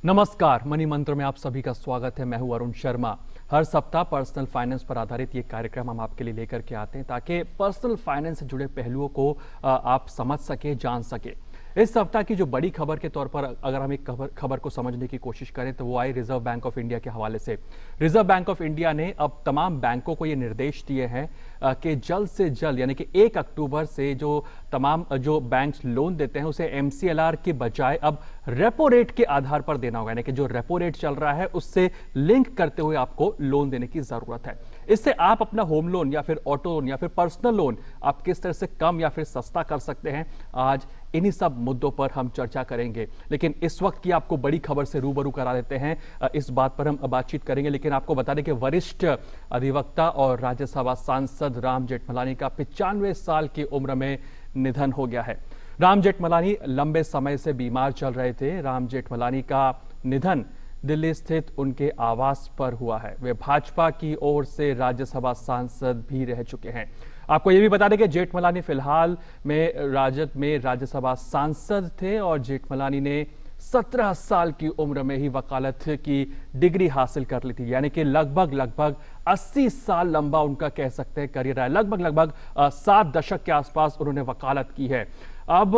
नमस्कार, मनी मंत्र में आप सभी का स्वागत है। मैं हूं अरुण शर्मा। हर सप्ताह पर्सनल फाइनेंस पर आधारित ये कार्यक्रम हम आपके लिए लेकर के आते हैं ताकि पर्सनल फाइनेंस से जुड़े पहलुओं को आप समझ सके, जान सके। इस सप्ताह की जो बड़ी खबर के तौर पर अगर हम एक खबर को समझने की कोशिश करें तो वो आई रिजर्व बैंक ऑफ इंडिया के हवाले से। रिजर्व बैंक ऑफ इंडिया ने अब तमाम बैंकों को ये निर्देश दिए हैं कि जल्द से जल्द यानी कि 1 अक्टूबर से जो बैंक्स लोन देते हैं उसे MCLR के बजाय अब रेपो रेट के आधार पर देना होगा, यानी कि जो रेपो रेट चल रहा है उससे लिंक करते हुए आपको लोन देने की जरूरत है। इससे आप अपना होम लोन या फिर ऑटो लोन या फिर पर्सनल लोन आप किस तरह से कम या फिर सस्ता कर सकते हैं, आज इन्हीं सब मुद्दों पर हम चर्चा करेंगे। लेकिन इस वक्त की आपको बड़ी खबर से रूबरू करा देते हैं, इस बात पर हम बातचीत करेंगे। लेकिन आपको बता दें कि वरिष्ठ अधिवक्ता और राज्यसभा सांसद राम जेठमलानी का 95 साल की उम्र में निधन हो गया है। राम जेठमलानी लंबे समय से बीमार चल रहे थे। राम जेठमलानी का निधन दिल्ली स्थित उनके आवास पर हुआ है। वे भाजपा की ओर से राज्यसभा सांसद भी रह चुके हैं। आपको यह भी बता दें कि जेठमलानी फिलहाल में राजद में राज्यसभा सांसद थे और जेठमलानी ने 17 साल की उम्र में ही वकालत की डिग्री हासिल कर ली थी, यानी कि लगभग 80 साल लंबा उनका कह सकते हैं करियर है। लगभग 7 दशक के आसपास उन्होंने वकालत की है। अब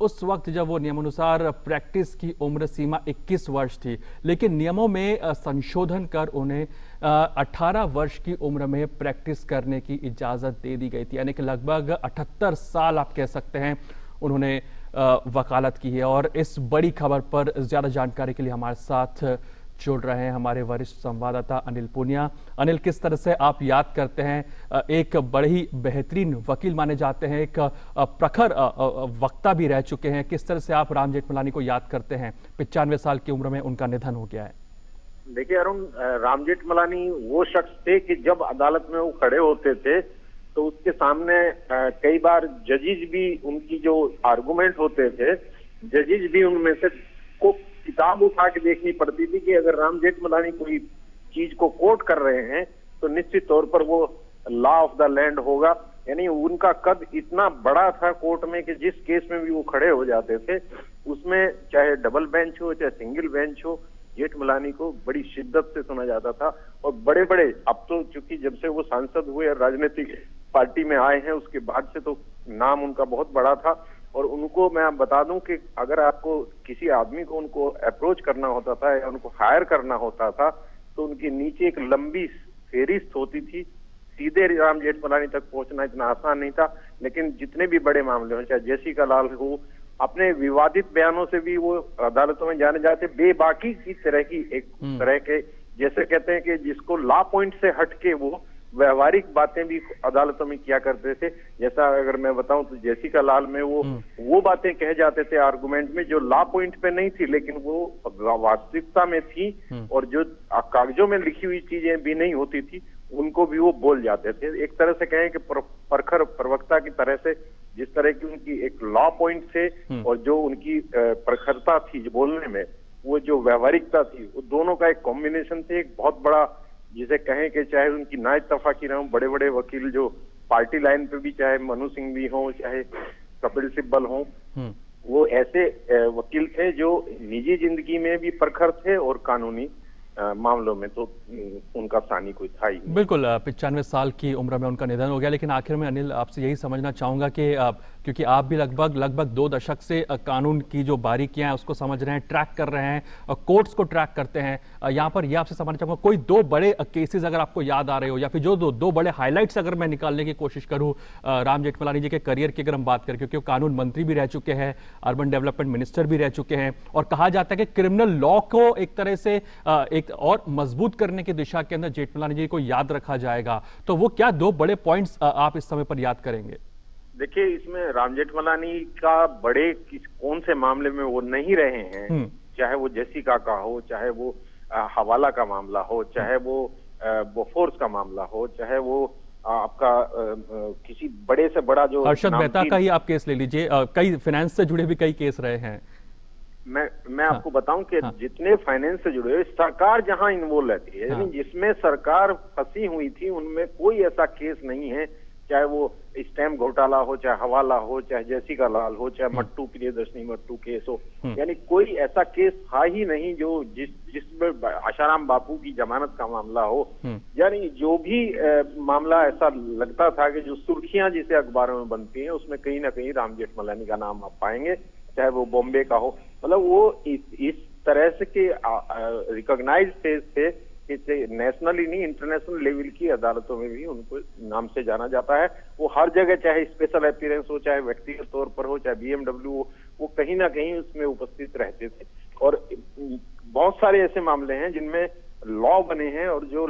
उस वक्त जब वो नियमानुसार प्रैक्टिस की उम्र सीमा 21 वर्ष थी, लेकिन नियमों में संशोधन कर उन्हें 18 वर्ष की उम्र में प्रैक्टिस करने की इजाजत दे दी गई थी, यानी कि लगभग 78 साल आप कह सकते हैं उन्होंने वकालत की है। और इस बड़ी खबर पर ज्यादा जानकारी के लिए हमारे साथ जुड़ रहे हैं हमारे वरिष्ठ संवाददाता अनिल पुनिया। अनिल, किस तरह से आप याद करते हैं, एक बड़े ही बेहतरीन वकील माने जाते हैं, एक प्रखर वक्ता भी रह चुके हैं, किस तरह से आप राम जेठमलानी को याद करते हैं? 95 साल की उम्र में उनका निधन हो गया है। देखिए अरुण, राम जेठमलानी वो शख्स थे कि जब अदालत में वो खड़े होते थे तो उसके सामने कई बार जजेज भी उनकी जो आर्गुमेंट होते थे, जजेज भी उनमें से को किताब उठा के देखनी पड़ती थी कि अगर राम जेठमलानी कोई चीज को कोट कर रहे हैं तो निश्चित तौर पर वो लॉ ऑफ द लैंड होगा। यानी उनका कद इतना बड़ा था कोर्ट में कि जिस केस में भी वो खड़े हो जाते थे उसमें चाहे डबल बेंच हो चाहे सिंगल बेंच हो, जेठमलानी को बड़ी शिद्दत से सुना जाता था। और बड़े बड़े, अब तो चूंकि जब से वो सांसद हुए और राजनीतिक पार्टी में आए हैं उसके बाद से तो नाम उनका बहुत बड़ा था। और उनको मैं बता दूं कि अगर आपको किसी आदमी को उनको अप्रोच करना होता था या उनको हायर करना होता था तो उनके नीचे एक लंबी फेरिस्त होती थी। सीधे राम जेठमलानी तक पहुंचना इतना आसान नहीं था। लेकिन जितने भी बड़े मामले हो, चाहे जेसिका लाल हो, अपने विवादित बयानों से भी वो अदालतों में जाने जाते। बेबाकी की तरह की एक तरह के, जैसे कहते हैं कि जिसको लॉ पॉइंट से हटके वो व्यवहारिक बातें भी अदालतों में किया करते थे। जैसा अगर मैं बताऊं तो जेसिका लाल में वो बातें कह जाते थे आर्गुमेंट में जो लॉ पॉइंट पे नहीं थी लेकिन वो वास्तविकता में थी, और जो कागजों में लिखी हुई चीजें भी नहीं होती थी उनको भी वो बोल जाते थे। एक तरह से कहें कि प्रखर प्रवक्ता की तरह से, जिस तरह की उनकी एक लॉ पॉइंट थे और जो उनकी प्रखरता थी बोलने में, वो जो व्यवहारिकता थी, वो दोनों का एक कॉम्बिनेशन थे। एक बहुत बड़ा, जिसे कहें कि चाहे उनकी ना इत्तफाकी ना हो, बड़े बड़े वकील जो पार्टी लाइन पे भी, चाहे मनु सिंह भी हो चाहे कपिल सिब्बल हो, वो ऐसे वकील थे जो निजी जिंदगी में भी प्रखर थे और कानूनी मामलों में तो उनका सानी कोई था ही। बिल्कुल, 95 साल की उम्र में उनका निधन हो गया। लेकिन आखिर में अनिल, आपसे यही समझना चाहूंगा कि क्योंकि आप भी लगभग 2 दशक से कानून की जो बारीकियां हैं उसको समझ रहे हैं, ट्रैक कर रहे हैं, कोर्ट्स को ट्रैक करते हैं, यहाँ पर यह आपसे समझना चाहूंगा कोई 2 बड़े केसेस अगर आपको याद आ रहे हो या फिर जो दो बड़े हाईलाइट्स अगर मैं निकालने की कोशिश करूं राम जेठमलानी जी के करियर की अगर हम बात करें, क्योंकि वो कानून मंत्री भी रह चुके हैं, अर्बन डेवलपमेंट मिनिस्टर भी रह चुके हैं, और कहा जाता है कि क्रिमिनल लॉ को एक तरह से एक और मजबूत करने की दिशा के अंदर जेठमलानी जी को याद रखा जाएगा। तो वो क्या 2 बड़े पॉइंट्स आप इस समय पर याद करेंगे? देखिए, इसमें राम जेठमलानी का बड़े कौन से मामले में वो नहीं रहे हैं, चाहे वो जेसिका का हो, चाहे वो हवाला का मामला हो, चाहे वो बोफोर्स का मामला हो, चाहे वो आपका किसी बड़े से बड़ा जो हर्षद मेहता का ही आप केस ले लीजिए, कई फाइनेंस से जुड़े भी कई केस रहे हैं। मैं आपको बताऊं कि जितने फाइनेंस से जुड़े हुए, सरकार जहां इन्वॉल्व रहती है, यानी जिसमें सरकार फंसी हुई थी, उनमें कोई ऐसा केस नहीं है चाहे वो स्टैम्प घोटाला हो, चाहे हवाला हो, चाहे जैसिका लाल हो, चाहे मट्टू प्रियदर्शनी मट्टू केस हो, यानी कोई ऐसा केस था ही नहीं जो जिसमें आशाराम बापू की जमानत का मामला हो। यानी जो भी मामला ऐसा लगता था कि जो सुर्खियां जिसे अखबारों में बनती हैं उसमें कहीं ना कहीं राम जेठमलानी का नाम आप पाएंगे, चाहे वो बॉम्बे का हो। मतलब वो इस तरह से के रिकॉग्नाइज फेज थे कि नेशनल ही नहीं इंटरनेशनल लेवल की अदालतों में भी उनको नाम से जाना जाता है। वो हर जगह, चाहे स्पेशल अपीयरेंस हो, चाहे व्यक्तिगत तौर पर हो, चाहे BMW हो, वो कहीं ना कहीं उसमें उपस्थित रहते थे। और बहुत सारे ऐसे मामले हैं जिनमें लॉ बने हैं और जो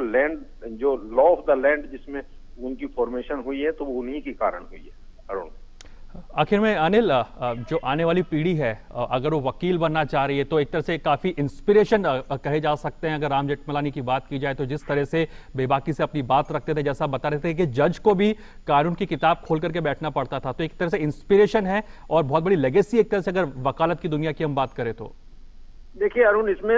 लॉ ऑफ द लैंड जिसमें उनकी फॉर्मेशन हुई है तो वो उन्हीं के कारण हुई है। अरुण, आखिर में अनिल, जो आने वाली पीढ़ी है अगर वो वकील बनना चाह रही है तो एक तरह से काफी इंस्पिरेशन कहे जा सकते हैं। अगर राम जेठमलानी की बात की जाए तो जिस तरह से बेबाकी से अपनी बात रखते थे, जैसा बता रहे थे कि जज को भी कानून की किताब खोल करके बैठना पड़ता था, तो एक तरह से इंस्पिरेशन है और बहुत बड़ी लेगेसी एक तरह से अगर वकालत की दुनिया की हम बात करें तो। देखिए अरुण, इसमें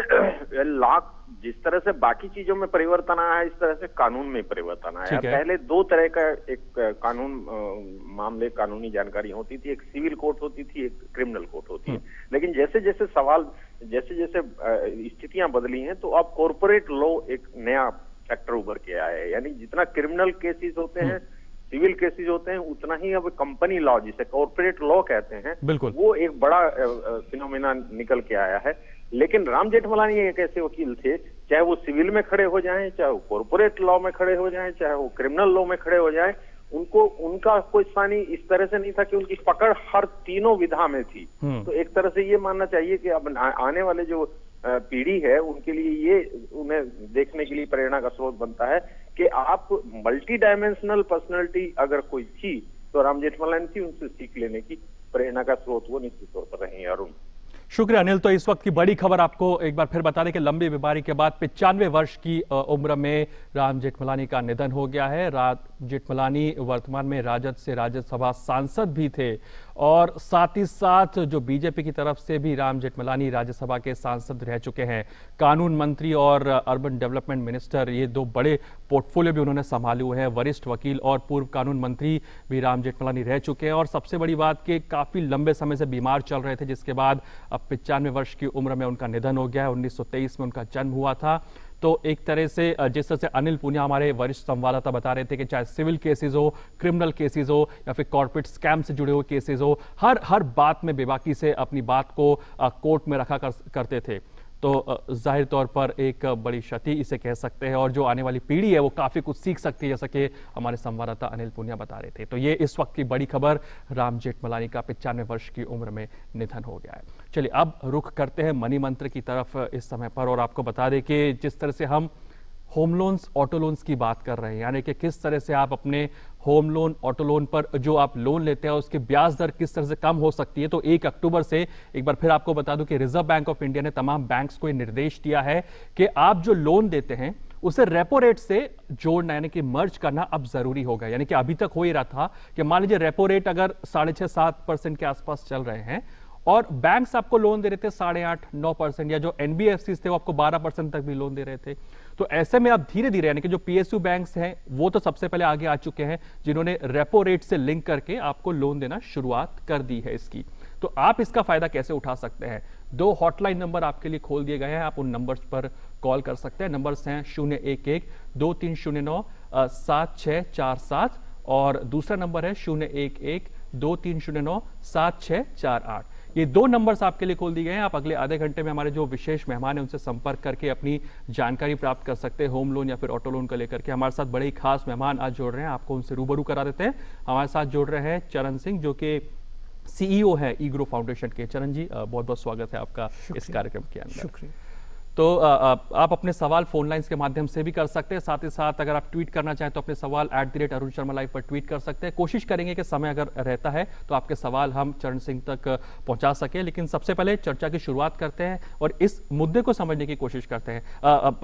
लाख जिस तरह से बाकी चीजों में परिवर्तन आया है, इस तरह से कानून में परिवर्तन आया है। पहले दो तरह का एक कानूनी जानकारी होती थी, एक सिविल कोर्ट होती थी, एक क्रिमिनल कोर्ट होती है। लेकिन जैसे जैसे स्थितियां बदली हैं तो अब कॉर्पोरेट लॉ एक नया फैक्टर उभर के आया है। यानी जितना क्रिमिनल केसेस होते हैं, सिविल केसेस होते हैं, उतना ही अब कंपनी लॉ जिसे कॉर्पोरेट लॉ कहते हैं, वो एक बड़ा फिनोमेना निकल के आया है। लेकिन राम जेठमलानी एक ऐसे वकील थे, चाहे वो सिविल में खड़े हो जाएं, चाहे वो कॉर्पोरेट लॉ में खड़े हो जाएं, चाहे वो क्रिमिनल लॉ में खड़े हो जाएं, उनका कोई स्थान इस तरह से नहीं था कि उनकी पकड़ हर तीनों विधा में थी। तो एक तरह से ये मानना चाहिए कि अब आने वाले जो पीढ़ी है उनके लिए ये उन्हें देखने के लिए प्रेरणा का स्रोत बनता है कि आप मल्टी डायमेंशनल पर्सनैलिटी अगर कोई थी तो राम जेठमलानी थी। उनसे सीख लेने की प्रेरणा का स्रोत वो निश्चित तौर पर रहे हैं। अरुण, शुक्रिया अनिल। तो इस वक्त की बड़ी खबर आपको एक बार फिर बता दें कि लंबी बीमारी के बाद 95 वर्ष की उम्र में राम जेठमलानी का निधन हो गया है। राम जेठमलानी वर्तमान में राजद से राज्यसभा सांसद भी थे और साथ ही साथ जो बीजेपी की तरफ से भी राम जेठमलानी राज्यसभा के सांसद रह चुके हैं। कानून मंत्री और अर्बन डेवलपमेंट मिनिस्टर, ये दो बड़े पोर्टफोलियो भी उन्होंने संभाले हुए हैं। वरिष्ठ वकील और पूर्व कानून मंत्री भी राम जेठमलानी रह चुके हैं और सबसे बड़ी बात कि काफी लंबे समय से बीमार चल रहे थे, जिसके बाद अब 95 वर्ष की उम्र में उनका निधन हो गया है। 1923 में उनका जन्म हुआ था। तो एक तरह से जिस तरह से अनिल पूनिया हमारे वरिष्ठ संवाददाता बता रहे थे कि चाहे सिविल केसेस हो, क्रिमिनल केसेस हो या फिर कॉर्पोरेट स्कैम से जुड़े हुए केसेस हो, हर बात में बेबाकी से अपनी बात को कोर्ट में रखा करते थे। तो जाहिर तौर पर एक बड़ी क्षति इसे कह सकते हैं और जो आने वाली पीढ़ी है वो काफी कुछ सीख सकती है, जैसा कि हमारे संवाददाता अनिल पूनिया बता रहे थे। तो ये इस वक्त की बड़ी खबर, राम जेठमलानी का 95 वर्ष की उम्र में निधन हो गया है। चलिए अब रुख करते हैं मनी मंत्र की तरफ इस समय पर और आपको बता दें कि जिस तरह से हम होम लोन्स, ऑटो लोन्स की बात कर रहे हैं, यानी कि किस तरह से आप अपने होम लोन, ऑटो लोन पर जो आप लोन लेते हैं उसकी ब्याज दर किस तरह से कम हो सकती है। तो 1 अक्टूबर से एक बार फिर आपको बता दूं कि रिजर्व बैंक ऑफ इंडिया ने तमाम बैंक्स को निर्देश दिया है कि आप जो लोन देते हैं उसे रेपो रेट से जोड़ना, यानी कि मर्ज करना अब जरूरी होगा। यानी कि अभी तक हो ही रहा था कि मान लीजिए रेपो रेट अगर 6.5-7% के आसपास चल रहे हैं और बैंक्स आपको लोन दे रहे थे 8.5-9%, या जो एनबीएफसी थे वो आपको 12% तक भी लोन दे रहे थे। तो ऐसे में अब धीरे धीरे, यानी कि जो पीएसयू बैंक्स हैं वो तो सबसे पहले आगे आ चुके हैं, जिन्होंने रेपो रेट से लिंक करके आपको लोन देना शुरुआत कर दी है इसकी। तो आप इसका फायदा कैसे उठा सकते हैं? 2 हॉटलाइन नंबर आपके लिए खोल दिए गए हैं, आप उन नंबर्स पर कॉल कर सकते हैं। नंबर्स हैं 011-2309-7647 और दूसरा नंबर है 011-2309-7648। ये 2 नंबर्स आपके लिए खोल दिए गए हैं। आप अगले आधे घंटे में हमारे जो विशेष मेहमान हैं उनसे संपर्क करके अपनी जानकारी प्राप्त कर सकते हैं होम लोन या फिर ऑटो लोन को लेकर के। हमारे साथ बड़े ही खास मेहमान आज जुड़ रहे हैं, आपको उनसे रूबरू करा देते हैं। हमारे साथ जुड़ रहे हैं चरण सिंह, जो कि CEO है ईग्रो फाउंडेशन के। चरण जी, बहुत बहुत स्वागत है आपका इस कार्यक्रम के अंदर। शुक्रिया। तो आप अपने सवाल फोन लाइन्स के माध्यम से भी कर सकते हैं, साथ ही साथ अगर आप ट्वीट करना चाहें तो अपने सवाल @अरुण शर्मा लाइव पर ट्वीट कर सकते हैं। कोशिश करेंगे कि समय अगर रहता है तो आपके सवाल हम चरण सिंह तक पहुंचा सके। लेकिन सबसे पहले चर्चा की शुरुआत करते हैं और इस मुद्दे को समझने की कोशिश करते हैं।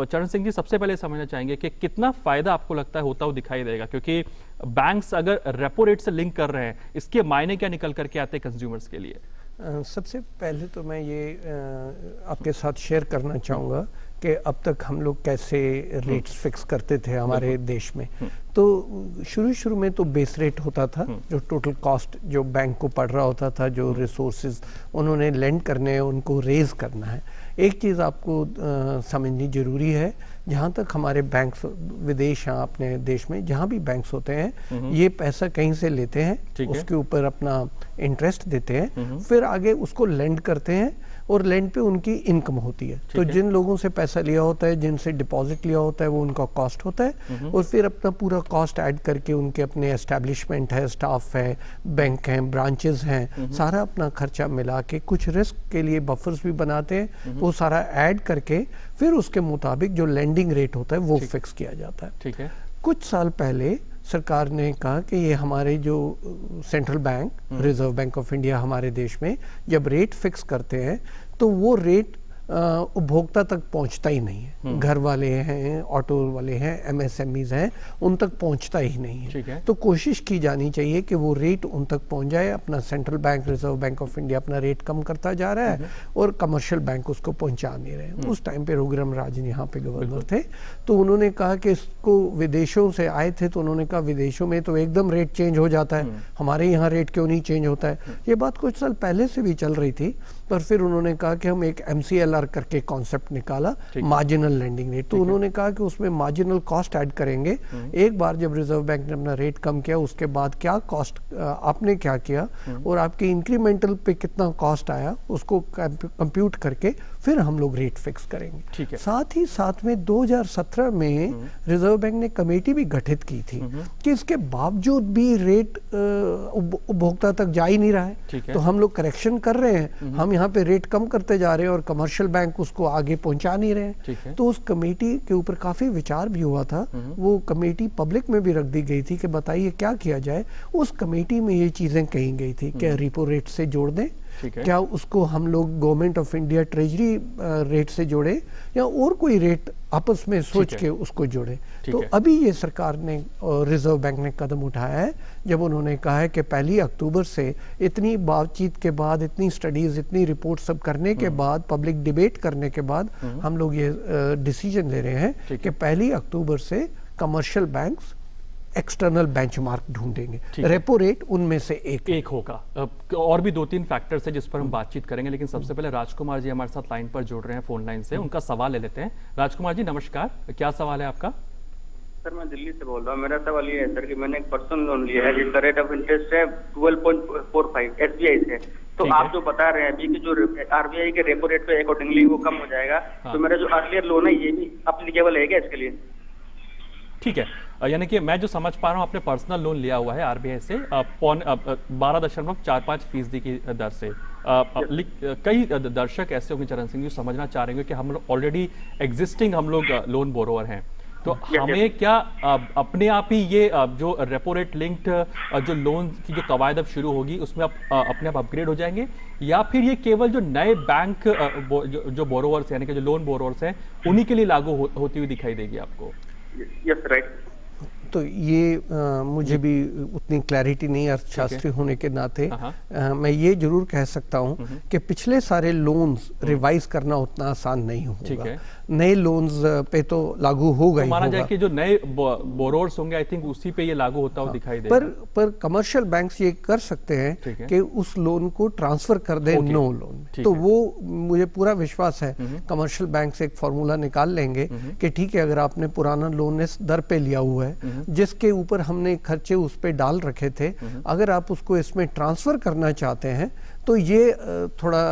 चरण सिंह जी, सबसे पहले समझना चाहेंगे कि कितना फायदा आपको लगता है होता हुआ दिखाई देगा, क्योंकि बैंक्स अगर रेपो रेट से लिंक कर रहे हैं, इसके मायने क्या निकल करके आते हैं कंज्यूमर्स के लिए? सबसे पहले तो मैं ये आपके साथ शेयर करना चाहूँगा कि अब तक हम लोग कैसे रेट्स फिक्स करते थे हमारे देश में। तो शुरू में तो बेस रेट होता था, जो टोटल कॉस्ट जो बैंक को पड़ रहा होता था, जो रिसोर्सेज उन्होंने लेंड करने हैं उनको रेज करना है। एक चीज़ आपको समझनी ज़रूरी है, जहाँ तक हमारे बैंक्स विदेश हैं अपने देश में, जहाँ भी बैंक्स होते हैं ये पैसा कहीं से लेते हैं, उसके ऊपर अपना इंटरेस्ट देते हैं, फिर आगे उसको लेंड करते हैं और लेंड पे उनकी इनकम होती है। तो जिन लोगों से पैसा लिया होता है, जिनसे डिपॉजिट लिया होता है, वो उनका कॉस्ट होता है और फिर अपना पूरा कॉस्ट ऐड करके उनके अपने एस्टैब्लिशमेंट है, स्टाफ है, बैंक हैं, ब्रांचेस हैं, सारा अपना खर्चा मिला के कुछ रिस्क के लिए बफर्स भी बनाते हैं, वो सारा ऐड करके फिर उसके मुताबिक जो लेंडिंग रेट होता है वो फिक्स किया जाता है। ठीक है। कुछ साल पहले सरकार ने कहा कि ये हमारे जो central bank, reserve bank of India हमारे देश में जब रेट फिक्स करते हैं तो वो रेट उपभोक्ता तक पहुंचता ही नहीं है। घर वाले हैं, ऑटो वाले हैं, एमएसएमईज हैं, उन तक पहुंचता ही नहीं है। तो कोशिश की जानी चाहिए कि वो रेट उन तक पहुंच जाए। अपना central bank, reserve bank of India अपना रेट कम करता जा रहा है और कमर्शियल बैंक उसको पहुंचा नहीं रहे। उस टाइम पे रघुराम राजन यहाँ पे गवर्नर थे, तो उन्होंने कहा कि इसको, विदेशों से आए थे तो उन्होंने कहा विदेशों में तो एकदम रेट चेंज हो जाता है, हमारे यहाँ रेट क्यों नहीं चेंज होता है। ये बात कुछ साल पहले से भी चल रही थी, पर फिर उन्होंने कहा कि हम एक MCLR करके कॉन्सेप्ट निकाला, मार्जिनल लेंडिंग रेट। तो उन्होंने कहा कि उसमें मार्जिनल कॉस्ट ऐड करेंगे। एक बार जब रिजर्व बैंक ने अपना रेट कम किया, उसके बाद क्या कॉस्ट आपने क्या किया और आपके इंक्रीमेंटल पे कितना कॉस्ट आया, उसको कंप्यूट करके फिर हम लोग रेट फिक्स करेंगे। साथ ही साथ में 2017 में रिजर्व बैंक ने कमेटी भी गठित की थी कि इसके बावजूद भी रेट उपभोक्ता तक जा ही नहीं रहा है, तो हम लोग करेक्शन कर रहे हैं, हम यहाँ पे रेट कम करते जा रहे हैं और कमर्शियल बैंक उसको आगे पहुंचा नहीं रहे। तो उस कमेटी के ऊपर काफी विचार भी हुआ था। वो कमेटी पब्लिक में भी रख दी गई थी कि बताइए क्या किया जाए। उस कमेटी में ये चीजें कही गई थी कि रेपो रेट से जोड़ दें, क्या उसको हम लोग government of India treasury rate से जोड़े या और कोई रेट आपस में सोच के उसको जोड़े। तो अभी ये सरकार ने, रिजर्व बैंक ने कदम उठाया है जब उन्होंने कहा है कि 1 अक्टूबर से, इतनी बातचीत के बाद, इतनी स्टडीज, इतनी रिपोर्ट सब करने के बाद, पब्लिक डिबेट करने के बाद हम लोग ये डिसीजन ले रहे हैं कि 1 अक्टूबर से कमर्शियल बैंक्स एक्सटर्नल बेंचमार्क ढूंढेंगे। रेपो रेट उनमें से एक होगा। और भी 2-3 फैक्टर्स है जिस पर हम बातचीत करेंगे, लेकिन सबसे पहले राजकुमार जी हमारे साथ लाइन पर जुड़ रहे हैं, फोन लाइन से। उनका सवाल ले लेते हैं। राजकुमार जी नमस्कार, क्या सवाल है आपका? सर मैं दिल्ली से बोल रहा हूँ। मेरा सवाल ये है सर कि मैंने एक पर्सनल लोन लिया है जिसका रेट ऑफ इंटरेस्ट है 12.45 SBI से। तो आप जो बता रहे हैं अभी कि जो RBI के रेपो रेट पे अकॉर्डिंगली वो कम हो जाएगा, तो मेरा जो अर्लियर लोन है ये भी अप्लीकेबल है क्या इसके लिए? ठीक है, यानी कि मैं जो समझ पा रहा हूँ, आपने पर्सनल लोन लिया हुआ है RBI से 12.45% की दर से। कई दर्शक ऐसे होंगे चरण सिंह जी समझना चाह रहे हैं कि हम लोग ऑलरेडी एग्जिस्टिंग हम लोग लोन बोरोवर हैं, तो हमें क्या अपने आप ही ये जो रेपो रेट लिंक्ड जो लोन की जो कवायद अब शुरू होगी उसमें अपने आप अपग्रेड हो जाएंगे, या फिर ये केवल जो नए बैंक जो बोरोवर्स यानी कि जो लोन बोरोवर्स हैं उन्हीं के लिए लागू होती हुई दिखाई देगी आपको? Yes right. तो ये मुझे भी उतनी क्लैरिटी नहीं, अर्थशास्त्री होने के नाते मैं ये जरूर कह सकता हूँ कि पिछले सारे लोन्स रिवाइज करना उतना आसान नहीं होगा। नए लोन्स पे तो लागू होगा ही माना जाए कि जो नए बोरोवर्स होंगे आई थिंक उसी पे ये लागू होता हुआ दिखाई देगा। पर कमर्शियल बैंक्स ये कर सकते हैं कि उस लोन को ट्रांसफर कर दें नो लोन, तो वो मुझे पूरा विश्वास है कमर्शियल बैंक से एक फॉर्मूला निकाल लेंगे कि ठीक है, अगर आपने पुराना लोन इस दर पे लिया हुआ है जिसके ऊपर हमने खर्चे उस पे डाल रखे थे, अगर आप उसको इसमें ट्रांसफर करना चाहते हैं तो ये थोड़ा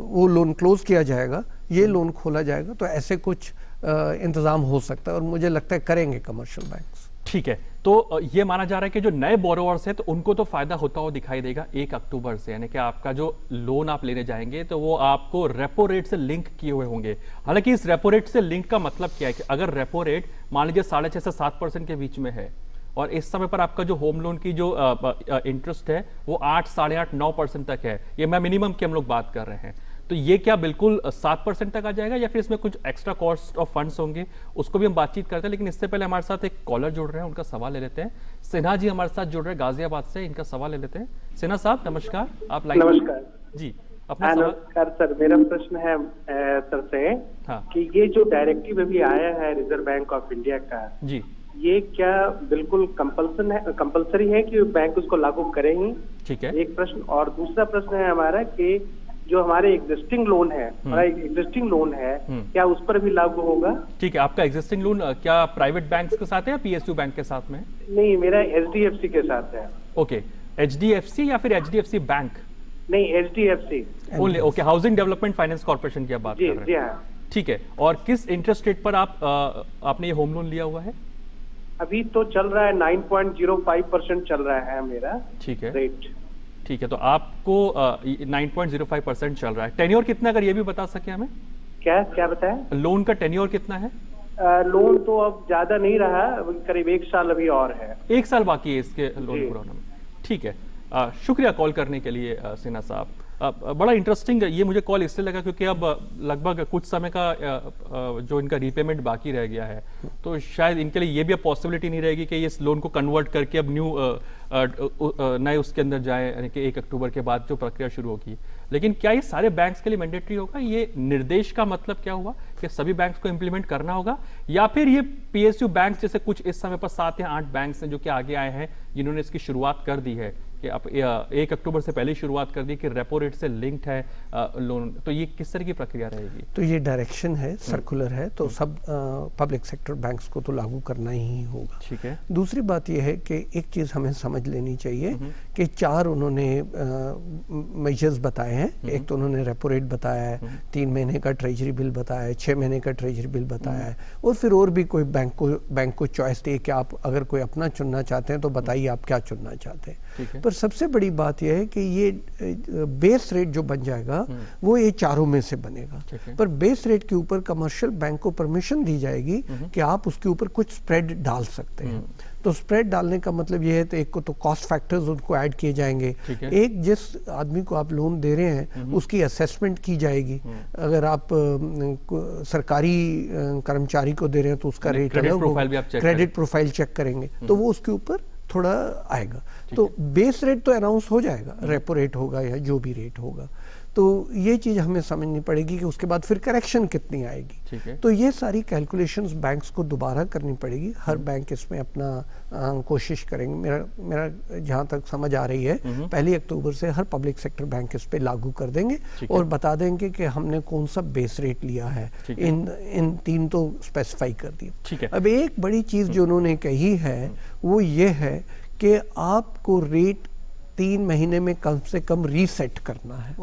वो लोन क्लोज किया जाएगा, ये लोन खोला जाएगा। तो ऐसे कुछ इंतजाम हो सकता है और मुझे लगता है करेंगे कमर्शियल बैंक्स। ठीक है, तो ये माना जा रहा है कि जो नए बोरोवर्स हैं तो उनको तो फायदा होता हुआ दिखाई देगा 1 अक्टूबर से, यानी कि आपका जो लोन आप लेने जाएंगे तो वो आपको रेपो रेट से लिंक किए हुए होंगे। हालांकि इस रेपो रेट से लिंक का मतलब क्या है कि अगर रेपो रेट मान लीजिए 6.5 से 7% के बीच में है और इस समय पर आपका जो होम लोन की जो इंटरेस्ट है वो 8, 8.5, 9% तक है, ये मैं मिनिमम की हम लोग बात कर रहे हैं, तो ये क्या बिल्कुल 7% तक आ जाएगा या फिर इसमें कुछ एक्स्ट्रा कॉस्ट ऑफ फंड्स होंगे, उसको भी हम बातचीत करते हैं। लेकिन इससे पहले हमारे साथ एक कॉलर जुड़ रहे हैं, उनका सवाल ले लेते हैं। सिन्हा जी हमारे साथ जुड़ रहे हैं गाजियाबाद से, इनका सवाल ले लेते हैं। सिन्हा साहब नमस्कार, आप लाइन। नमस्कार जी, अपना सवाल। नमस्कार सर, मेरा प्रश्न है सर से हाँ कि ये जो डायरेक्टिव अभी आया है रिजर्व बैंक ऑफ इंडिया का, जी, ये क्या बिल्कुल कंपल्सरी है कि बैंक उसको लागू करें ही? ठीक है। एक प्रश्न। और दूसरा प्रश्न है हमारा कि जो हमारे एग्जिस्टिंग लोन है, हमारा एग्जिस्टिंग लोन है, क्या उस पर भी लागू होगा? ठीक है, आपका एग्जिस्टिंग लोन क्या प्राइवेट बैंक्स के साथ है या पीएसयू बैंक के साथ में? नहीं, मेरा एचडीएफसी के साथ है। ओके, एचडीएफसी या फिर एचडीएफसी बैंक? नहीं, HDFC only. Okay, housing development finance corporation की आप बात कर रहे हैं? जी हाँ। ठीक है, और किस इंटरेस्ट रेट पर आपने ये होम लोन लिया हुआ है? अभी तो चल रहा है 9.05% चल रहा है मेरा। ठीक है, रेट। ठीक है, तो आपको 9.05% चल रहा है। टेन्योर कितना, अगर ये भी बता सके हमें? क्या बताया? लोन का टेन्योर कितना है? लोन तो अब ज्यादा नहीं रहा, करीब 1 साल अभी और है। 1 साल बाकी है इसके लोन पूरा होने में। ठीक है, शुक्रिया कॉल करने के लिए सिन्हा साहब। बड़ा इंटरेस्टिंग ये मुझे कॉल इसलिए लगा क्योंकि अब लगभग कुछ समय का जो इनका रीपेमेंट बाकी रह गया है, तो शायद इनके लिए ये भी अब पॉसिबिलिटी नहीं रहेगी कि इस लोन को कन्वर्ट करके अब नए उसके अंदर जाए, यानी कि 1 अक्टूबर के बाद जो प्रक्रिया शुरू होगी। लेकिन क्या ये सारे बैंक्स के लिए मैंडेटरी होगा? ये निर्देश का मतलब क्या हुआ कि सभी बैंक्स को इंप्लीमेंट करना होगा, या फिर ये पीएसयू बैंक जैसे कुछ इस समय पर 7 या 8 बैंक्स हैं जो कि आगे आए हैं, जिन्होंने इसकी शुरुआत कर दी है कि अब 1 अक्टूबर से पहले शुरुआत कर दी कि रेपो रेट से लिंक्ड है लोन, तो ये किस तरह की प्रक्रिया रहेगी? तो ये डायरेक्शन है, सर्कुलर है, तो सब पब्लिक सेक्टर बैंक्स को तो लागू करना ही होगा। ठीक है। दूसरी बात यह है कि एक चीज़ हमें समझ लेनी चाहिए कि 4 उन्होंने मेजर्स बताए हैं। एक तो उन्होंने रेपो रेट बताया है, 3 महीने का ट्रेजरी बिल बताया है, 6 महीने का ट्रेजरी बिल बताया है, और फिर और भी कोई बैंक को चॉइस दे कि आप अगर कोई अपना चुनना चाहते हैं तो बताइए आप क्या चुनना चाहते हैं। पर सबसे बड़ी बात यह है कि ये बेस रेट जो बन जाएगा वो ये चारों में से बनेगा, पर बेस रेट के ऊपर कमर्शियल बैंक को परमिशन दी जाएगी कि आप उसके ऊपर कुछ स्प्रेड डाल सकते हैं। तो स्प्रेड डालने का मतलब ये है, तो एक को तो कॉस्ट फैक्टर्स उनको ऐड किए जाएंगे, एक जिस आदमी को आप लोन दे रहे हैं उसकी असेसमेंट की जाएगी। अगर आप सरकारी कर्मचारी को दे रहे हैं तो उसका रेट अलग, क्रेडिट प्रोफाइल चेक करेंगे तो वो उसके ऊपर थोड़ा आएगा। तो बेस रेट तो अनाउंस हो जाएगा, रेपो रेट होगा या जो भी रेट होगा, तो ये चीज़ हमें समझनी पड़ेगी कि उसके बाद फिर करेक्शन कितनी आएगी। तो ये सारी कैलकुलेशंस बैंक्स को दोबारा करनी पड़ेगी। हर बैंक इसमें अपना कोशिश करेंगे। मेरा जहाँ तक समझ आ रही है 1 अक्टूबर से हर पब्लिक सेक्टर बैंक इस पे लागू कर देंगे और बता देंगे कि हमने कौन सा बेस रेट लिया है। इन 3 तो स्पेसिफाई कर दिए। अब एक बड़ी चीज़ जो उन्होंने कही है वो ये है कि आपको रेट 3 महीने में कम से कम रीसेट करना है।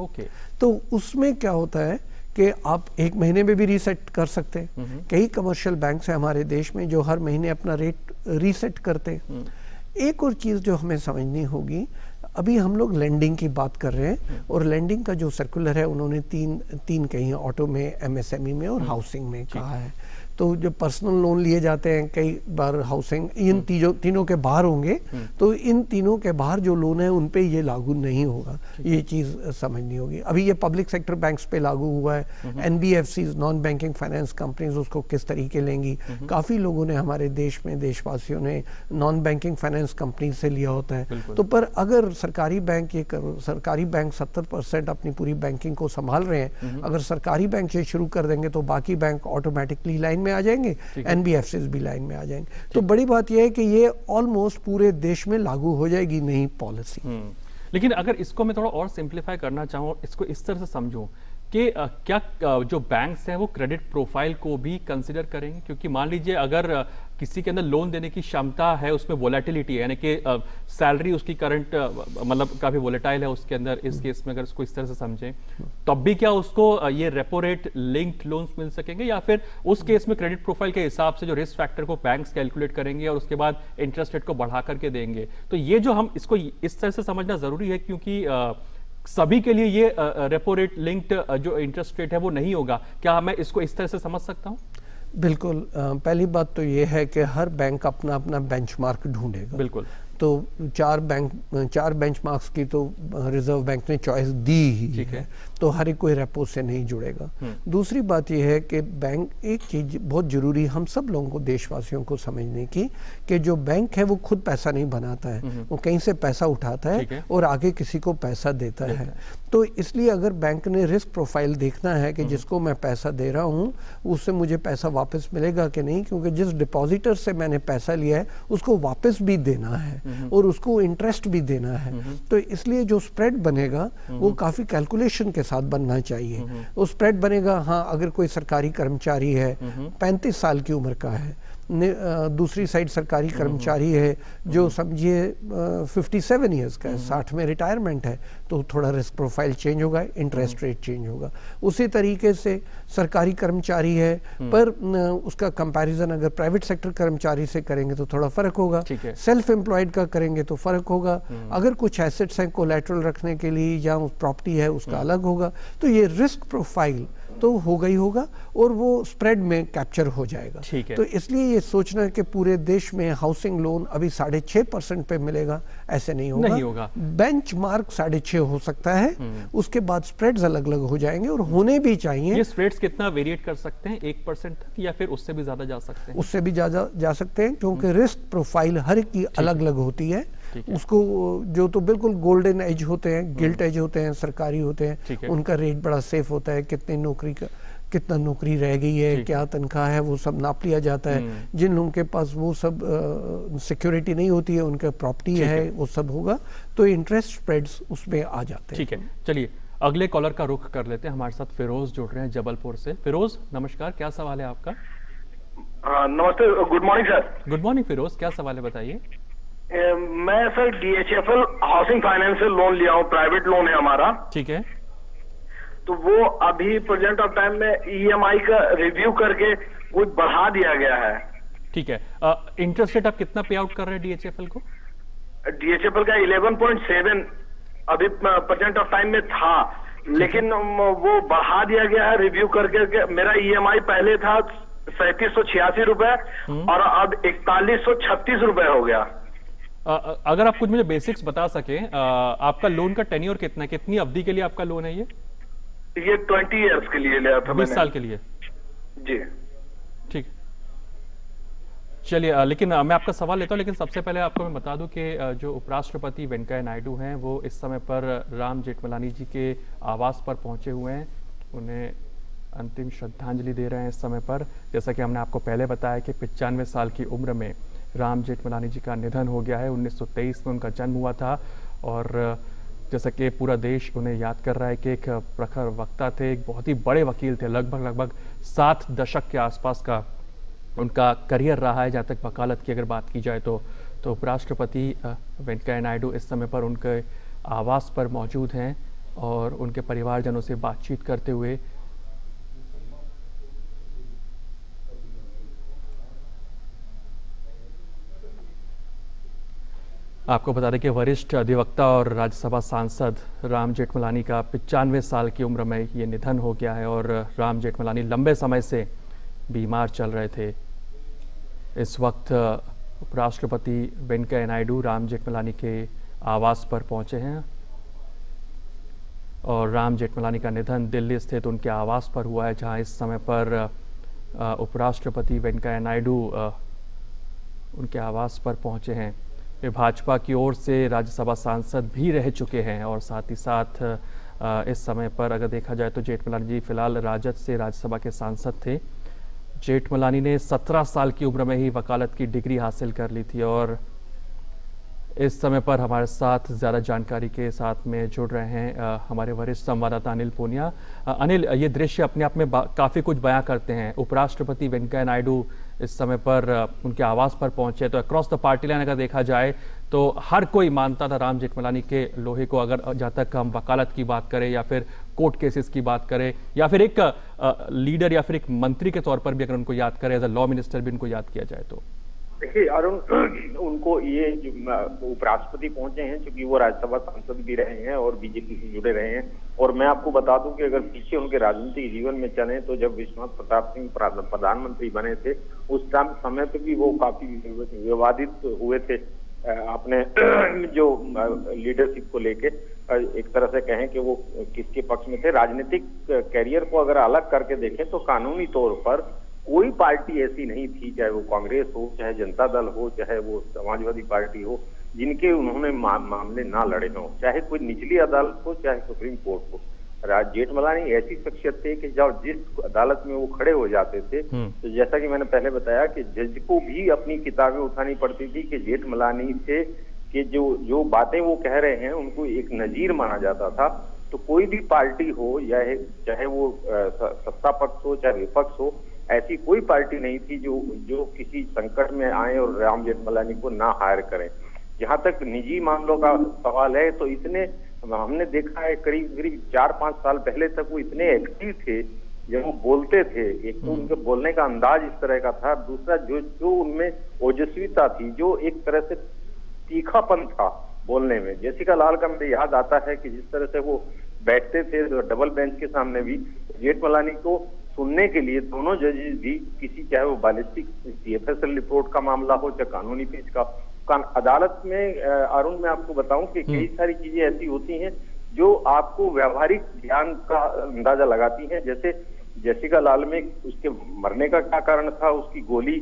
तो उसमें क्या होता है कि आप 1 महीने में भी रीसेट कर सकते हैं। कई कमर्शियल बैंक हैं हमारे देश में जो हर महीने अपना रेट रीसेट करते हैं। एक और चीज़ जो हमें समझनी होगी, अभी हम लोग लेंडिंग की बात कर रहे हैं और लेंडिंग का जो सर्कुलर है उन्होंने तीन कही है, ऑटो में, एमएसएमई में और हाउसिंग में कहा है। तो जो पर्सनल लोन लिए जाते हैं कई बार हाउसिंग इन तीनों के बाहर होंगे, तो इन तीनों के बाहर जो लोन है उन पे ये लागू नहीं होगा। ये चीज़ समझनी होगी। अभी ये पब्लिक सेक्टर बैंक्स पे लागू हुआ है। NBFCs, non banking finance companies, उसको किस तरीके लेंगी। काफ़ी लोगों ने हमारे देश में, देशवासियों ने नॉन बैंकिंग फाइनेंस कंपनी से लिया होता है। तो पर अगर सरकारी बैंक सरकारी बैंक 70% अपनी पूरी बैंकिंग को संभाल रहे हैं, अगर सरकारी बैंक से शुरू कर देंगे तो बाकी बैंक ऑटोमेटिकली लाइन में आ जाएंगे, एनबीएफसीज भी लाइन में आ जाएंगे। तो बड़ी बात यह है कि ये ऑलमोस्ट पूरे देश में लागू हो जाएगी नई पॉलिसी। लेकिन अगर इसको मैं थोड़ा और सिंप्लीफाई करना चाहूँ, इसको इस तरह से समझूं कि क्या जो बैंक्स हैं वो क्रेडिट प्रोफाइल को भी कंसिडर करेंगे? क्योंकि मान लीजिए अगर किसी के अंदर लोन देने की क्षमता है, उसमें वोलेटिलिटी है, यानी कि सैलरी उसकी करंट मतलब काफ़ी वोलेटाइल है उसके अंदर, इस केस में अगर इसको इस तरह से समझें, तब भी क्या उसको ये रेपो रेट लिंक्ड लोन्स मिल सकेंगे, या फिर उस केस में क्रेडिट प्रोफाइल के हिसाब से जो रिस्क फैक्टर को बैंक्स कैलकुलेट करेंगे और उसके बाद इंटरेस्ट रेट को बढ़ा करके देंगे? तो ये जो हम इसको इस तरह से समझना ज़रूरी है, क्योंकि सभी के लिए ये रेपो रेट लिंक्ड जो इंटरेस्ट रेट है वो नहीं होगा। क्या मैं इसको इस तरह से समझ सकता हूँ? बिल्कुल। पहली बात तो ये है कि हर बैंक अपना अपना बेंचमार्क ढूंढेगा। बिल्कुल। तो 4 बेंचमार्क्स की तो रिजर्व बैंक ने चॉइस दी ही है, तो हर एक कोई रेपो से नहीं जुड़ेगा। दूसरी बात यह है कि बैंक, एक चीज बहुत जरूरी हम सब लोगों को, देशवासियों को समझने की, कि जो बैंक है वो खुद पैसा नहीं बनाता है, वो कहीं से पैसा उठाता है और आगे किसी को पैसा देता है। तो इसलिए अगर बैंक ने रिस्क प्रोफाइल देखना है कि जिसको मैं पैसा दे रहा हूँ उससे मुझे पैसा वापस मिलेगा कि नहीं, क्योंकि जिस डिपॉजिटर से मैंने पैसा लिया है उसको वापस भी देना है और उसको इंटरेस्ट भी देना है, तो इसलिए जो स्प्रेड बनेगा वो काफी कैलकुलेशन के साथ बनना चाहिए। वो स्प्रेड बनेगा, हाँ, अगर कोई सरकारी कर्मचारी है 35 साल की उम्र का है, दूसरी साइड सरकारी कर्मचारी है जो समझिए 57 ईयर्स का है, 60 में रिटायरमेंट है, तो थोड़ा रिस्क प्रोफाइल चेंज होगा, इंटरेस्ट रेट चेंज होगा। उसी तरीके से सरकारी कर्मचारी है पर उसका कंपैरिजन अगर प्राइवेट सेक्टर कर्मचारी से करेंगे तो थोड़ा फर्क होगा, सेल्फ एम्प्लॉयड का करेंगे तो फर्क होगा, अगर कुछ एसेट्स हैं कोलैटरल रखने के लिए या प्रॉपर्टी है उसका अलग होगा। तो ये रिस्क प्रोफाइल तो होगा ही होगा और वो स्प्रेड में कैप्चर हो जाएगा। तो इसलिए ये सोचना है कि पूरे देश में हाउसिंग लोन अभी 6.5% पे मिलेगा, ऐसे नहीं होगा। बेंचमार्क 6.5 हो सकता है, उसके बाद स्प्रेड्स अलग अलग हो जाएंगे और होने भी चाहिए। ये स्प्रेड्स कितना वेरिएट कर सकते हैं, 1% तक या फिर उससे भी ज्यादा जा सकते हैं? उससे भी ज्यादा जा सकते हैं, क्योंकि रिस्क प्रोफाइल हर एक की अलग अलग होती है। उसको जो तो बिल्कुल गोल्डन एज होते हैं, गिल्ट एज होते हैं, सरकारी होते हैं, उनका रेट बड़ा सेफ होता है, कितना नौकरी रह गई है, क्या तनख्वाह है, वो सब नाप लिया जाता है। जिन लोगों के पास वो सब सिक्योरिटी नहीं होती है, उनका प्रॉपर्टी है, वो सब होगा, तो इंटरेस्ट स्प्रेड्स उसमें आ जाते हैं। ठीक है, चलिए अगले कॉलर का रुख कर लेते हैं। हमारे साथ फिरोज जुड़ रहे हैं जबलपुर से। फिरोज नमस्कार, क्या सवाल है आपका? नमस्ते, good morning sir. Good morning Firoz, क्या सवाल है बताइए। मैं सर DHFL हाउसिंग फाइनेंस से लोन लिया हूँ, प्राइवेट लोन है हमारा। ठीक है, तो वो अभी प्रेजेंट ऑफ टाइम में EMI का रिव्यू करके कुछ बढ़ा दिया गया है। ठीक है, इंटरेस्ट रेट आप कितना पे आउट कर रहे हैं DHFL को? DHFL का 11.7 अभी प्रेजेंट ऑफ टाइम में था, लेकिन वो बढ़ा दिया गया है रिव्यू करके। मेरा EMI पहले था 3786 रुपए और अब 4136 रुपए हो गया। अगर आप कुछ मुझे बेसिक्स बता सके, आपका लोन का टेन्योर कितना है, कितनी अवधि के लिए आपका लोन है? ये 20 इयर्स के लिए लिया था, 20 साल के लिए जी। ठीक, चलिए, लेकिन मैं आपका सवाल लेता हूँ, लेकिन सबसे पहले आपको मैं बता दूं कि जो उपराष्ट्रपति वेंकैया नायडू हैं वो इस समय पर राम जेठमलानी जी के आवास पर पहुंचे हुए हैं, उन्हें अंतिम श्रद्धांजलि दे रहे हैं इस समय पर। जैसा कि हमने आपको पहले बताया कि 95 साल की उम्र में राम जेठमलानी जी का निधन हो गया है। 1923 में उनका जन्म हुआ था और जैसा कि पूरा देश उन्हें याद कर रहा है कि एक प्रखर वक्ता थे, एक बहुत ही बड़े वकील थे। लगभग 7 दशक के आसपास का उनका करियर रहा है, जहाँ तक वकालत की अगर बात की जाए तो उपराष्ट्रपति वेंकैया नायडू इस समय पर उनके आवास पर मौजूद हैं और उनके परिवारजनों से बातचीत करते हुए आपको बता दें कि वरिष्ठ अधिवक्ता और राज्यसभा सांसद राम जेठमलानी का 95 साल की उम्र में ये निधन हो गया है और राम जेठमलानी लंबे समय से बीमार चल रहे थे। इस वक्त उपराष्ट्रपति वेंकैया नायडू राम जेठमलानी के आवास पर पहुंचे हैं और राम जेठमलानी का निधन दिल्ली स्थित उनके आवास पर हुआ है, जहां इस समय पर उपराष्ट्रपति वेंकैया नायडू उनके आवास पर पहुंचे हैं। वे भाजपा की ओर से राज्यसभा सांसद भी रह चुके हैं और साथ ही साथ इस समय पर अगर देखा जाए तो जेठमलानी जी फिलहाल राजद से राज्यसभा के सांसद थे। जेठमलानी ने 17 साल की उम्र में ही वकालत की डिग्री हासिल कर ली थी और इस समय पर हमारे साथ ज़्यादा जानकारी के साथ में जुड़ रहे हैं हमारे वरिष्ठ संवाददाता अनिल पूनिया। अनिल, ये दृश्य अपने आप में काफ़ी कुछ बयां करते हैं। उपराष्ट्रपति वेंकैया नायडू इस समय पर उनके आवास पर पहुंचे, तो अक्रॉस द पार्टी लाइन अगर देखा जाए तो हर कोई मानता था राम जेठमलानी के लोहे को। अगर जहाँ तक हम वकालत की बात करें या फिर कोर्ट केसेस की बात करें या फिर एक लीडर या फिर एक मंत्री के तौर पर भी अगर उनको याद करें, एज अ लॉ मिनिस्टर भी उनको याद किया जाए तो देखिए अरुण, उनको ये उपराष्ट्रपति पहुंचे हैं क्योंकि वो राज्यसभा सांसद भी रहे हैं और बीजेपी से जुड़े रहे हैं। और मैं आपको बता दूं कि अगर पीछे उनके राजनीतिक जीवन में चले तो जब विश्वनाथ प्रताप सिंह प्रधानमंत्री बने थे उस समय पे भी वो काफी विवादित हुए थे। अपने जो लीडरशिप को लेके एक तरह से कहें कि वो किसके पक्ष में थे। राजनीतिक कैरियर को अगर अलग करके देखें तो कानूनी तौर पर कोई पार्टी ऐसी नहीं थी, चाहे वो कांग्रेस हो, चाहे जनता दल हो, चाहे वो समाजवादी पार्टी हो, जिनके उन्होंने मामले ना लड़े हों, चाहे कोई निचली अदालत हो, चाहे सुप्रीम कोर्ट हो। जेठमलानी ऐसी शख्सियत थे कि जब जिस अदालत में वो खड़े हो जाते थे तो जैसा कि मैंने पहले बताया कि जज को भी अपनी किताबें उठानी पड़ती थी कि जेठमलानी से कि जो बातें वो कह रहे हैं उनको एक नजीर माना जाता था। तो कोई भी पार्टी हो या चाहे वो सत्ता पक्ष हो चाहे विपक्ष हो, ऐसी कोई पार्टी नहीं थी जो किसी संकट में आए और राम जेठमलानी को ना हायर करें। जहां तक निजी मामलों का सवाल है तो हमने देखा है करीब 4-5 साल पहले तक वो इतने एक्टिव थे जब वो बोलते थे। एक तो उनके बोलने का अंदाज इस तरह का था, दूसरा जो उनमें ओजस्वीता थी, जो एक तरह से तीखापन था बोलने में। जेसिका लाल का मुझे याद आता है कि जिस तरह से वो बैठते थे डबल बेंच के सामने भी, जेठमलानी को सुनने के लिए दोनों जजेस भी किसी, चाहे वो बैलिस्टिक CFSL रिपोर्ट का मामला हो चाहे कानूनी पेश का अदालत में, अरुण मैं आपको बताऊं कि कई सारी चीजें ऐसी होती हैं जो आपको व्यावहारिक ज्ञान का अंदाजा लगाती हैं। जैसे जेसिका लाल में उसके मरने का क्या कारण था, उसकी गोली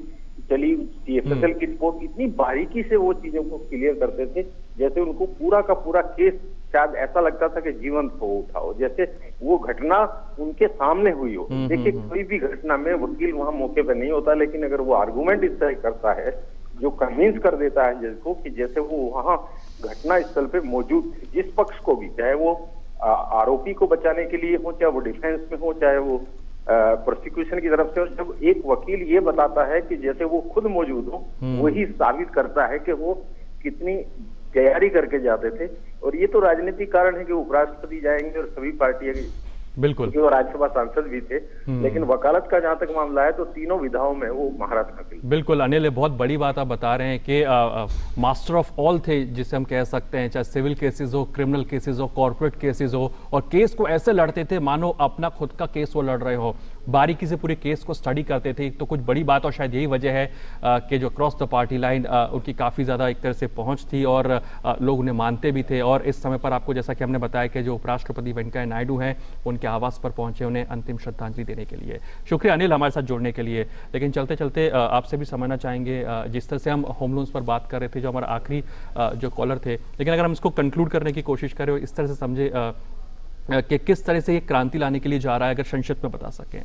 चली, CFSL की रिपोर्ट, इतनी बारीकी से वो चीजों को क्लियर करते थे जैसे उनको पूरा का पूरा केस शायद ऐसा लगता था कि जीवंत हो उठा हो, जैसे वो घटना उनके सामने हुई हो। देखिए कोई भी घटना में वकील वहां मौके पर नहीं होता, लेकिन अगर वो आर्गुमेंट इस तरह करता है जो कन्विंस कर देता है जज को कि जैसे वो वहां घटना स्थल पे मौजूद थे, जिस पक्ष को भी, चाहे वो आरोपी को बचाने के लिए हो, चाहे वो डिफेंस में हो, चाहे वो प्रोसिक्यूशन की तरफ से हो, जब एक वकील ये बताता है कि जैसे वो खुद मौजूद हो, वही साबित करता है कि वो कितनी तैयारी करके जाते थे। और ये तो राजनीतिक कारण है कि उपराष्ट्रपति जाएंगे और सभी पार्टियां, बिल्कुल, वो राज्यसभा सांसद भी थे, लेकिन वकालत का जहां तक मामला है तो तीनों विधाओं में वो महारत हासिल। बिल्कुल अनिल, बहुत बड़ी बात आप बता रहे हैं कि मास्टर ऑफ ऑल थे जिसे हम कह सकते हैं, चाहे सिविल केसेस हो, क्रिमिनल केसेस हो, कॉर्पोरेट केसेस हो, और केस को ऐसे लड़ते थे मानो अपना खुद का केस वो लड़ रहे हो। बारीकी से पूरे केस को स्टडी करते थे। तो कुछ बड़ी बात, और शायद यही वजह है कि जो क्रॉस द पार्टी लाइन उनकी काफ़ी ज़्यादा एक तरह से पहुंच थी और लोग उन्हें मानते भी थे। और इस समय पर आपको जैसा कि हमने बताया कि जो उपराष्ट्रपति वेंकैया नायडू हैं उनके आवास पर पहुंचे उन्हें अंतिम श्रद्धांजलि देने के लिए। शुक्रिया अनिल हमारे साथ जुड़ने के लिए। लेकिन चलते चलते आपसे भी समझना चाहेंगे, जिस तरह से हम होम लोन्स पर बात कर रहे थे, जो हमारा आखिरी जो कॉलर थे, लेकिन अगर हम इसको कंक्लूड करने की कोशिश करें इस तरह से समझे कि किस तरह से ये क्रांति लाने के लिए जा रहा है, अगर संक्षिप्त में बता सकें।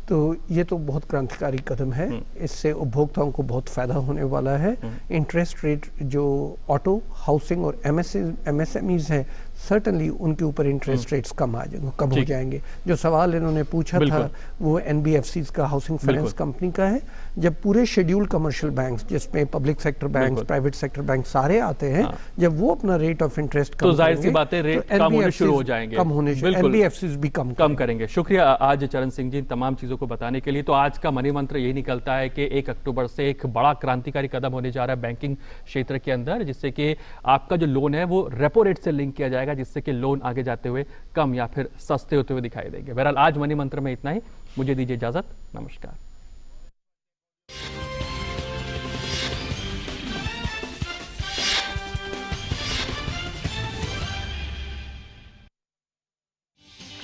तो ये तो बहुत क्रांतिकारी कदम है, इससे उपभोक्ताओं को बहुत फायदा होने वाला है। इंटरेस्ट रेट जो ऑटो, हाउसिंग और MSMEs हैं, सर्टनली उनके ऊपर इंटरेस्ट रेट्स कम हो जाएंगे। जो सवाल इन्होंने पूछा था वो NBFCs का, हाउसिंग फाइनेंस कंपनी का है। जब पूरे शेड्यूल्ड कमर्शियल बैंक्स, जिसमें public sector banks, private sector bank सारे आते हैं, जब वो अपना रेट ऑफ इंटरेस्ट तो जाहिर सी बातें रेट कम होने शुरू हो जाएंगे, NBFCs भी कम करेंगे। शुक्रिया आज चरण सिंह जी तमाम चीजों को बताने के लिए। तो आज का मनी मंत्र यही निकलता है कि 1 अक्टूबर से एक बड़ा क्रांतिकारी कदम होने जा रहा है बैंकिंग क्षेत्र के अंदर, जिससे कि आपका जो लोन है वो रेपो रेट से लिंक किया जाएगा, जिससे कि लोन आगे जाते हुए कम या फिर सस्ते होते हुए दिखाई देंगे। बहरहाल आज मनी मंत्र में इतना ही, मुझे दीजिए इजाजत, नमस्कार।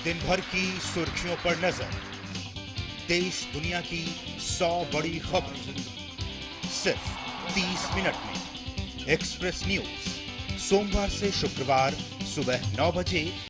दिन भर की सुर्खियों पर नजर, देश दुनिया की 100 बड़ी खबर सिर्फ 30 मिनट में। एक्सप्रेस न्यूज सोमवार से शुक्रवार सुबह 9 बजे